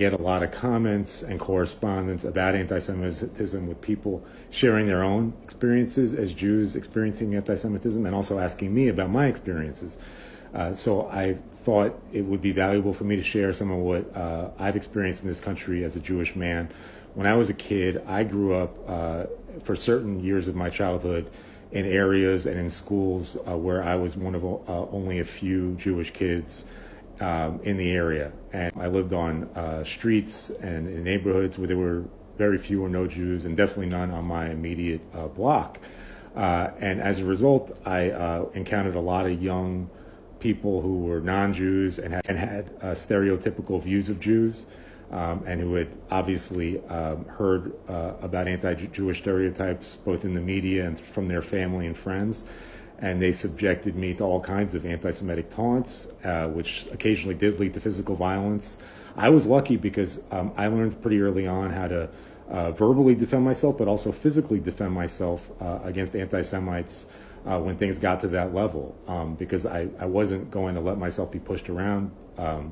Get a lot of comments and correspondence about anti-Semitism with people sharing their own experiences as Jews experiencing anti-Semitism and also asking me about my experiences. So I thought it would be valuable for me to share some of what I've experienced in this country as a Jewish man. When I was a kid, I grew up for certain years of my childhood in areas and in schools where I was one of only a few Jewish kids in the area. And I lived on streets and in neighborhoods where there were very few or no Jews, and definitely none on my immediate block. And as a result, I encountered a lot of young people who were non-Jews and had stereotypical views of Jews, and who had obviously heard about anti-Jewish stereotypes both in the media and from their family and friends. And they subjected me to all kinds of anti-Semitic taunts, which occasionally did lead to physical violence. I was lucky because I learned pretty early on how to verbally defend myself, but also physically defend myself against anti-Semites when things got to that level, because I wasn't going to let myself be pushed around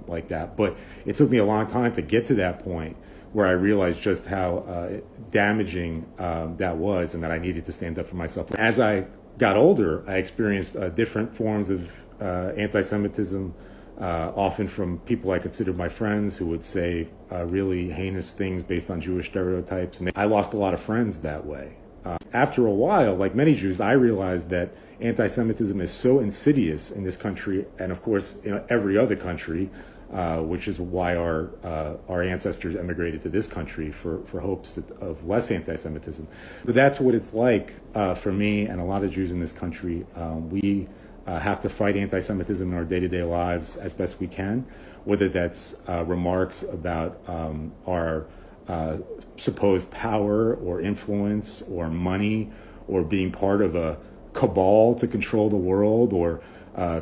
like that. But it took me a long time to get to that point where I realized just how damaging that was, and that I needed to stand up for myself. As I got older, I experienced different forms of anti-Semitism, often from people I considered my friends who would say really heinous things based on Jewish stereotypes. And I lost a lot of friends that way. After a while, like many Jews, I realized that anti-Semitism is so insidious in this country, and of course in every other country, which is why our ancestors emigrated to this country for hopes of less anti-Semitism. But that's what it's like for me and a lot of Jews in this country. We have to fight anti-Semitism in our day-to-day lives as best we can, whether that's remarks about our supposed power or influence or money, or being part of a cabal to control the world, or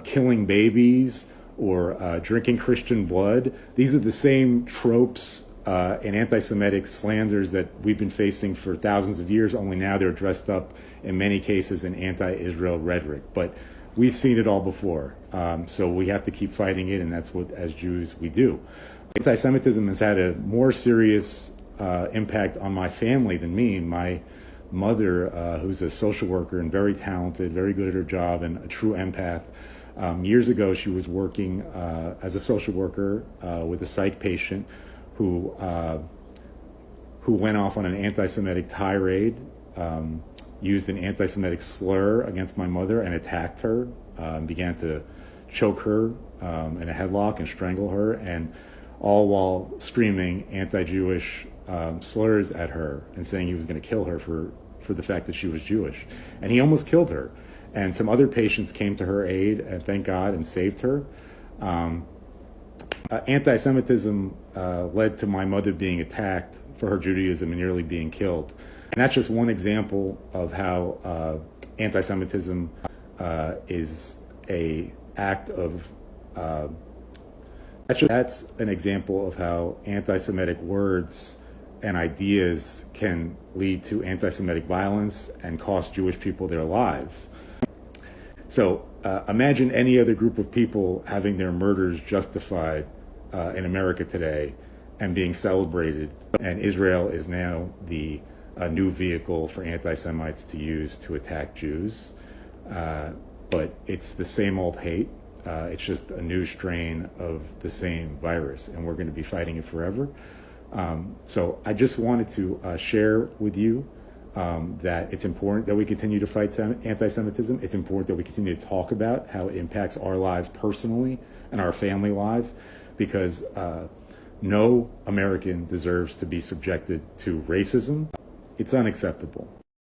killing babies, or drinking Christian blood. These are the same tropes and anti-Semitic slanders that we've been facing for thousands of years, only now they're dressed up in many cases in anti-Israel rhetoric. But we've seen it all before, so we have to keep fighting it, and that's what, as Jews, we do. Anti-Semitism has had a more serious impact on my family than me. My mother, who's a social worker and very talented, very good at her job, and a true empath, years ago, she was working as a social worker with a psych patient who went off on an anti-Semitic tirade, used an anti-Semitic slur against my mother, and attacked her, began to choke her in a headlock and strangle her, and all while screaming anti-Jewish slurs at her and saying he was going to kill her for the fact that she was Jewish. And he almost killed her. And some other patients came to her aid, and thank God, and saved her. Anti-Semitism led to my mother being attacked for her Judaism and nearly being killed. And that's just one example of how anti-Semitism is a act of that's an example of how anti-Semitic words and ideas can lead to anti-Semitic violence and cost Jewish people their lives. So imagine any other group of people having their murders justified in America today and being celebrated, and Israel is now the new vehicle for anti-Semites to use to attack Jews. But it's the same old hate. It's just a new strain of the same virus, and we're going to be fighting it forever. So I just wanted to share with you that it's important that we continue to fight anti-Semitism. It's important that we continue to talk about how it impacts our lives personally and our family lives, because no American deserves to be subjected to racism. It's unacceptable.